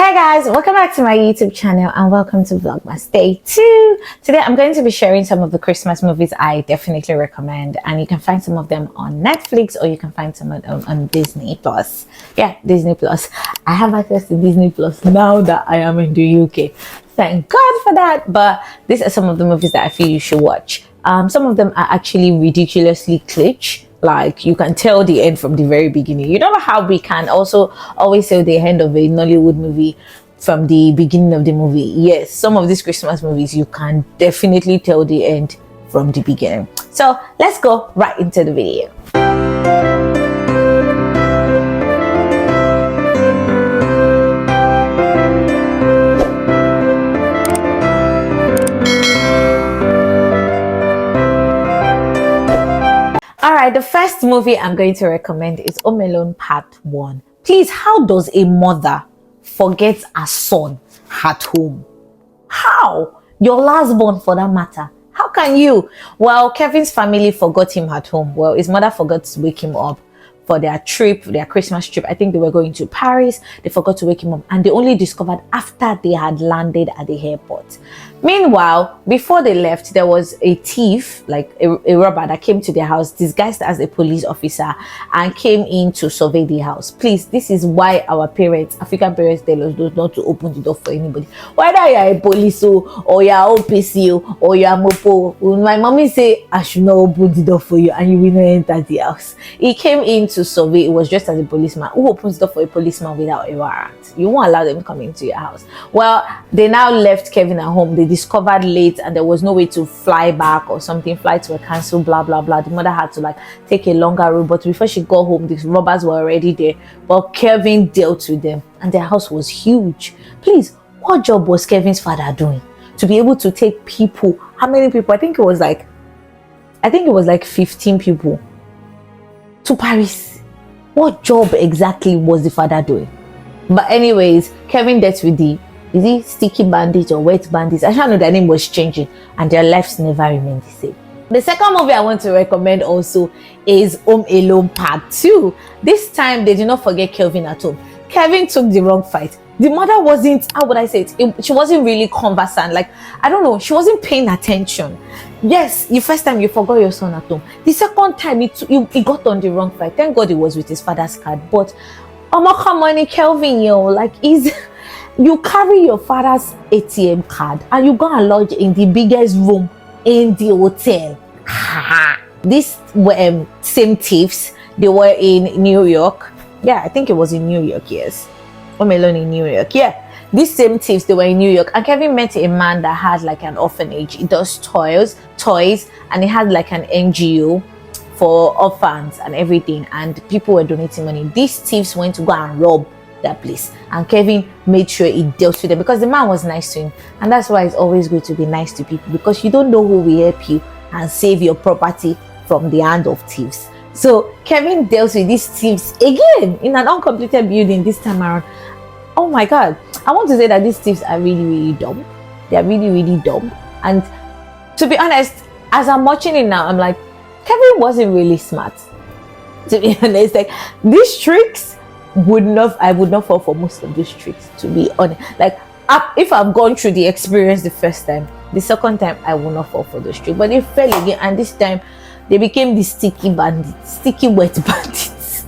Hey guys, welcome back to my YouTube channel and welcome to Vlogmas Day 2. Today I'm going to be sharing some of the Christmas movies I definitely recommend, and you can find some of them on Netflix or you can find some of them on Disney Plus. Yeah, Disney Plus. I have access to Disney Plus now that I am in the UK. Thank God for that. But these are some of the movies that I feel you should watch. Some of them are actually ridiculously glitch. Like, you can tell the end from the very beginning. You know how we can also always tell the end of a Nollywood movie from the beginning of the movie? Yes, some of these Christmas movies, you can definitely tell the end from the beginning. So let's go right into the video. Alright, the first movie I'm going to recommend is Home Alone Part 1. Please, how does a mother forget her son at home? How? Your last born, for that matter. How can you? Well, Kevin's family forgot him at home. Well, his mother forgot to wake him up for their trip, their Christmas trip. I think they were going to Paris. They forgot to wake him up, and they only discovered after they had landed at the airport. Meanwhile, before they left, there was a thief, like a robber, that came to their house disguised as a police officer and came in to survey the house. Please, this is why our parents, African parents, tell us not to open the door for anybody. Whether you're a police or you're OPC or you're Mopo, my mommy say I should not open the door for you and you will not enter the house. He came in to survey. It was just as a policeman. Who opens the door for a policeman without a warrant? You won't allow them to come into your house. Well, they now left Kevin at home. They discovered late and there was no way to fly back or something. Flights were cancelled, blah blah blah. The mother had to like take a longer route, but before she got home, the robbers were already there. But Kevin dealt with them and their house was huge. Please, what job was Kevin's father doing to be able to take people? How many people? I think it was like 15 people to Paris. What job exactly was the father doing? But anyways, Kevin dealt with the sticky bandits or wet bandits? I don't know, their name was changing and their lives never remained the same. The second movie I want to recommend also is Home Alone Part 2. This time they did not forget Kevin at home. Kevin took the wrong fight. The mother wasn't, how would I say it? She wasn't really conversant. Like, I don't know, she wasn't paying attention. Yes, the first time you forgot your son at home. The second time he got on the wrong fight. Thank God it was with his father's card. But come on, Kelvin, like, you carry your father's ATM card and you go and lodge in the biggest room in the hotel. These were same thieves. They were in New York. Yeah, I think it was in New York, yes. Home Alone in New York, yeah. These same thieves, they were in New York, and Kevin met a man that had like an orphanage. He does toys, and he had like an NGO for orphans and everything, and people were donating money. These thieves went to go and rob that place, and Kevin made sure he dealt with them because the man was nice to him. And that's why it's always good to be nice to people, because you don't know who will help you and save your property from the hand of thieves. So Kevin dealt with these thieves again in an uncompleted building this time around. Oh my God, I want to say that these thieves are really dumb. They are really dumb. And to be honest, as I'm watching it now, I'm like, Kevin wasn't really smart, to be honest. Like, these tricks I would not fall for most of those tricks, to be honest. Like, if I've gone through the experience the first time, the second time I will not fall for those tricks. But they fell again, and this time they became the sticky wet bandits.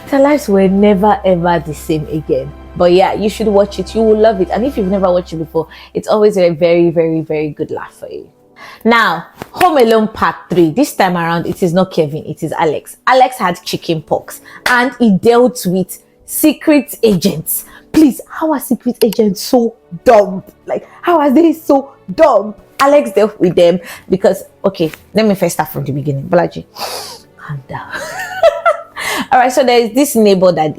Their lives were never ever the same again. But yeah, you should watch it. You will love it. And if you've never watched it before, it's always a very good laugh for you. Now, Home Alone Part 3. This time around, it is not Kevin, it is Alex. Alex had chicken pox and he dealt with secret agents. Please, how are secret agents so dumb? Like, how are they so dumb? Alex dealt with them because, okay, let me first start from the beginning. Bolaji, calm down. All right, so there's this neighbor that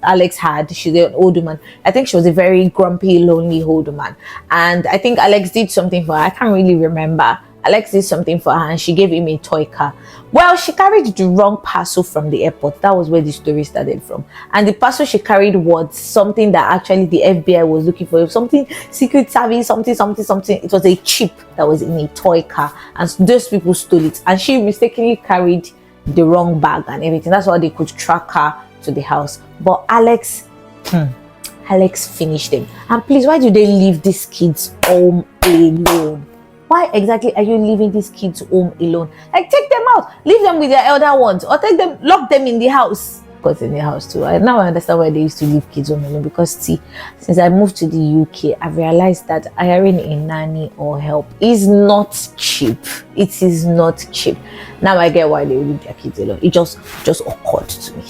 Alex had. She's an old woman. I think she was a very grumpy, lonely old woman. And I think Alex did something for her. I can't really remember. Alex did something for her and she gave him a toy car. Well, she carried the wrong parcel from the airport. That was where the story started from. And the parcel she carried was something that actually the FBI was looking for. Something secret service, something. It was a chip that was in a toy car. And those people stole it. And she mistakenly carried the wrong bag and everything. That's why they could track her to the house. But Alex Alex finished them. And please, why do they leave these kids home alone? Why exactly are you leaving these kids home alone? Like, take them out, leave them with their elder ones, or take them, lock them in the house. Because in the house too. Now I understand why they used to leave kids home alone. Because see, since I moved to the UK, I've realized that hiring a nanny or help is not cheap. It is not cheap. Now I get why they leave their kids alone. It just occurred to me.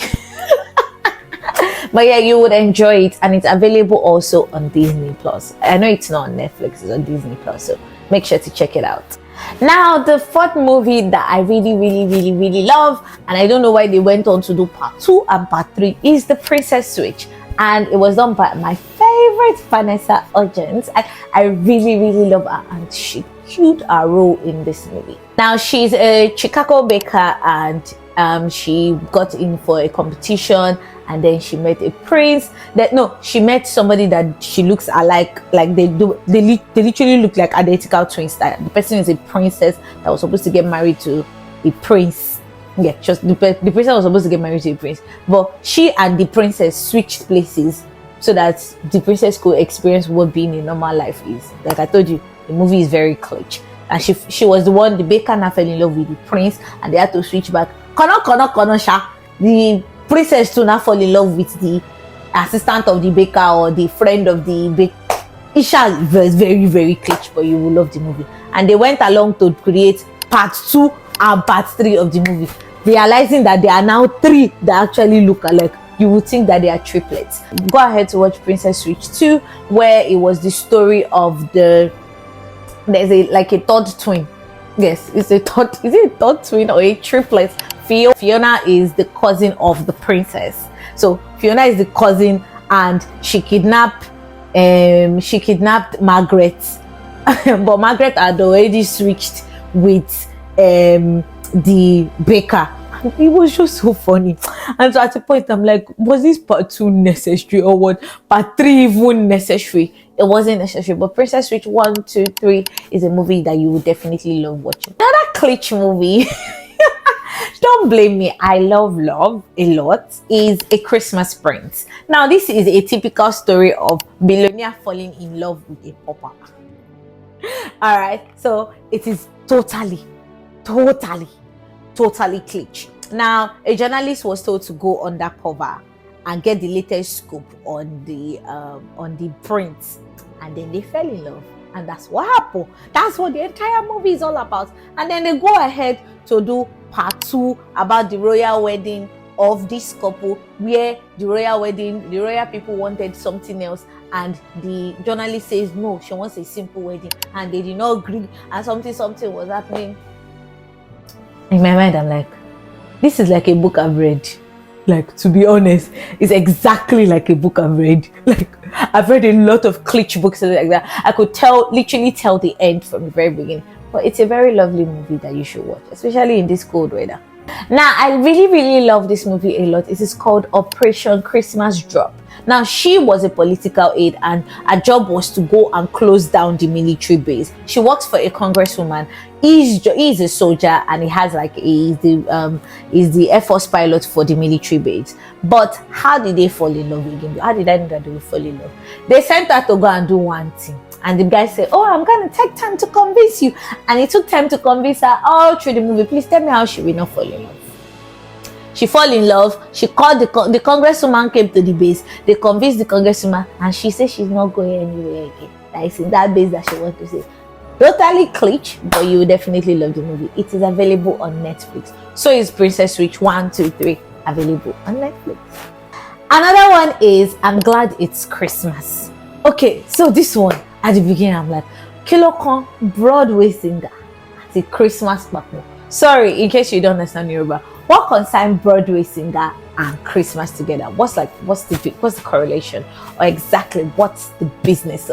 But yeah, you would enjoy it, and it's available also on Disney Plus. I know it's not on Netflix, it's on Disney Plus, so make sure to check it out. Now, the fourth movie that I really love, and I don't know why they went on to do part 2 and part 3, is The Princess Switch, and it was done by my favorite Vanessa Hudgens. I really love her, and she killed her role in this movie. Now, she's a Chicago baker, and she got in for a competition, and then she met a prince. She met somebody that she looks alike. Like they literally look like identical twins. That the person is a princess that was supposed to get married to a prince. Yeah, just the princess was supposed to get married to a prince, but she and the princess switched places so that the princess could experience what being a normal life is. Like I told you, the movie is very clutch. And she was the one, the baker now fell in love with the prince, and they had to switch back. The princess to now fall in love with the assistant of the baker or the friend of the baker. Isha was very clutch, but you will love the movie. And they went along to create part 2 and part 3 of the movie, realizing that there are now 3 that actually look alike. You would think that they are triplets. Go ahead to watch Princess Switch 2, where it was the story of there's a third twin. Yes, it's a third. Is it a third twin or a triplet? Fiona is the cousin of the princess. So Fiona is the cousin, and she kidnapped Margaret, but Margaret had already switched with the baker. And it was just so funny. And so at a point I'm like, was this part 2 necessary, or what part 3 even necessary? It wasn't necessary. But Princess Switch 1, 2, 3 is a movie that you would definitely love watching. Another glitch movie, don't blame me, I love a lot, is A Christmas Prince. Now this is a typical story of billionaire falling in love with a pauper. All right, so it is totally glitch. Now, a journalist was told to go undercover and get the latest scoop on the prince, and then they fell in love, and that's what happened. That's what the entire movie is all about. And then they go ahead to do part 2 about the royal wedding of this couple, where the royal people wanted something else, and the journalist says no, she wants a simple wedding, and they did not agree, and something was happening. In my mind, I'm like, this is like a book I've read. Like, to be honest, it's exactly like a book I've read. Like, I've read a lot of glitch books like that. I could literally tell the end from the very beginning. But it's a very lovely movie that you should watch, especially in this cold weather. Now, I really love this movie a lot. It is called Operation Christmas Drop. Now, she was a political aide, and her job was to go and close down the military base. She works for a congresswoman. He's a soldier, and he has he's the Air Force pilot for the military base. But how did they fall in love again? How did I know that they would fall in love? They sent her to go and do one thing, and the guy said, "Oh, I'm gonna take time to convince you," and it took time to convince her all through the movie. Please tell me how she will not fall in love. She fell in love. She called the congresswoman, came to the base. They convinced the congresswoman, and she said she's not going anywhere again. That is in that base that she wants to say. Totally glitch, but you will definitely love the movie. It is available on Netflix. So is Princess Switch 1, 2, 3 available on Netflix. Another one is I'm Glad It's Christmas. Okay, so this one, at the beginning, I'm like, Kilokon, Broadway singer, at a Christmas partner. Sorry, in case you don't understand Yoruba. What concerns Broadway singer and Christmas together? What's the correlation, or exactly what's the business?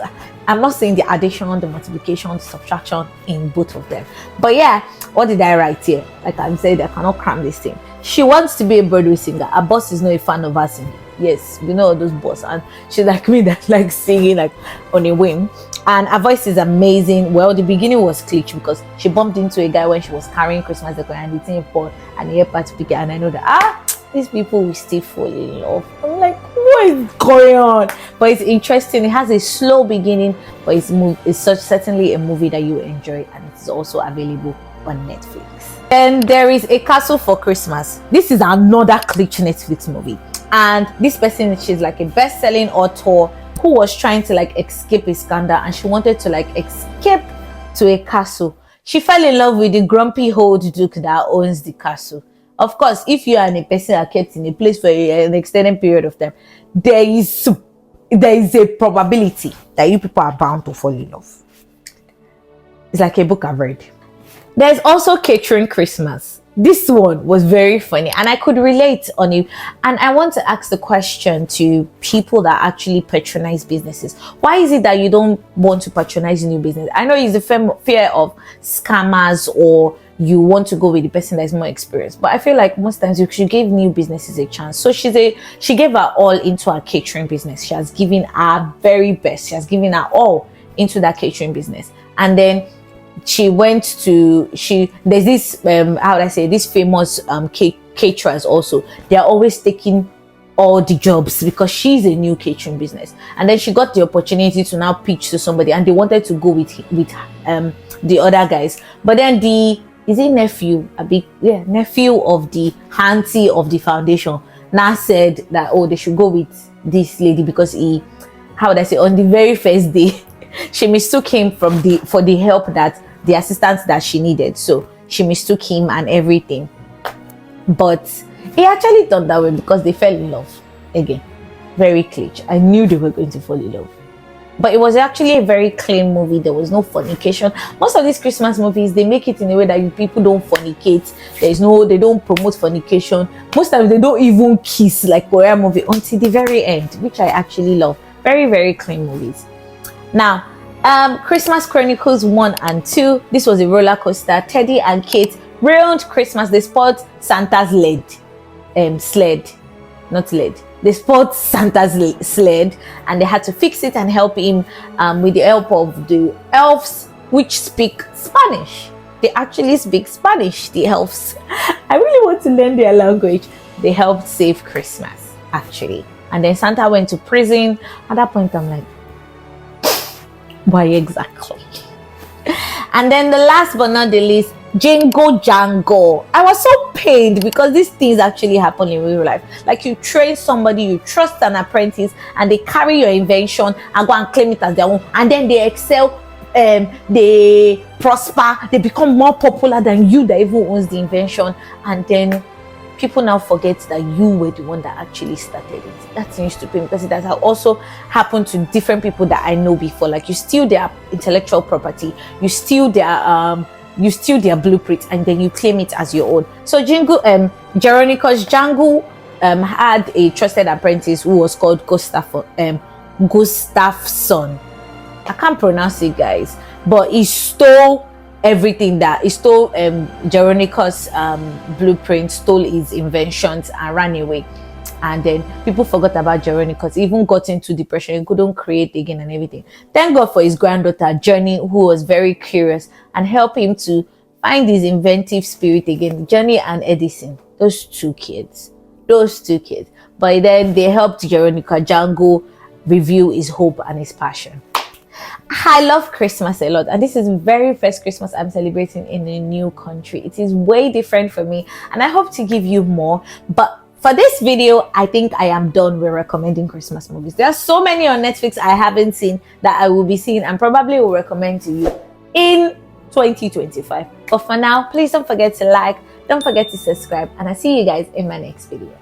I'm not saying the addition, the multiplication, the subtraction in both of them, but yeah, what did I write here? Like I said, I cannot cram this thing. She wants to be a Broadway singer. Her boss is not a fan of her singing. Yes, we know those boss, and she's like me that likes singing like on a whim. And her voice is amazing. Well, the beginning was glitch because she bumped into a guy when she was carrying Christmas decor, and the thing for and he helped her to pick it. And I know that these people will still fall in love. I'm like, what is going on? But it's interesting. It has a slow beginning, but it's certainly a movie that you enjoy, and it's also available on Netflix. Then there is A Castle for Christmas. This is another glitch Netflix movie, and this person, she's like a best-selling author who was trying to like escape a scandal, and she wanted to like escape to a castle. She fell in love with the grumpy old duke that owns the castle. Of course, if you are a person that kept in a place for an extended period of time, there is a probability that you people are bound to fall in love. It's like a book I've read. There's also Catering Christmas. This one was very funny, and I could relate on it. And I want to ask the question to people that actually patronize businesses. Why is it that you don't want to patronize new business? I know it's the fear of scammers, or you want to go with the person that's more experienced. But I feel like most times you should give new businesses a chance. So she gave her all into her catering business. She has given her very best. She has given her all into that catering business. And then she went to there's this how would I say, this famous caterers also. They are always taking all the jobs because she's a new catering business, and then she got the opportunity to now pitch to somebody, and they wanted to go with the other guys. But then nephew of the auntie of the foundation now said that, oh, they should go with this lady because how would I say, on the very first day she mistook him for the help, that the assistance that she needed. So she mistook him and everything. But he actually thought that way because they fell in love. Again, very glitch. I knew they were going to fall in love. But it was actually a very clean movie. There was no fornication. Most of these Christmas movies, they make it in a way that people don't fornicate. They don't promote fornication. Most times they don't even kiss like Korean movie until the very end, which I actually love. Very, very clean movies. Now, Christmas Chronicles 1 and 2. This was a roller coaster. Teddy and Kate ruined Christmas. They spoiled Santa's sled. They spoiled Santa's sled, and they had to fix it and help him with the help of the elves, which speak Spanish. They actually speak Spanish, the elves. I really want to learn their language. They helped save Christmas, actually. And then Santa went to prison. At that point, I'm like, why exactly? And then the last but not the least, Jingle Jangle. I was so pained because these things actually happen in real life. Like, you train somebody, you trust an apprentice, and they carry your invention and go and claim it as their own, and then they excel, they prosper, they become more popular than you that even owns the invention, and then people now forget that you were the one that actually started it. That seems to be, because it has also happened to different people that I know before. Like, you steal their intellectual property, you steal their blueprint, and then you claim it as your own. So Jeronica's Jangle had a trusted apprentice who was called Gustafsson. I can't pronounce it, guys, but he stole everything. He stole Jeronica's blueprint, stole his inventions, and ran away. And then people forgot about Jeronicus. He even got into depression. He couldn't create again and everything. Thank God for his granddaughter Johnny, who was very curious and helped him to find his inventive spirit again. Johnny and Edison, those two kids. But then they helped Jeronica Jangle review his hope and his passion. I love Christmas a lot, and this is the very first Christmas I'm celebrating in a new country. It is way different for me, and I hope to give you more. But for this video, I think I am done with recommending Christmas movies. There are so many on Netflix I haven't seen that I will be seeing and probably will recommend to you in 2025. But for now, please don't forget to like, don't forget to subscribe, and I'll see you guys in my next video.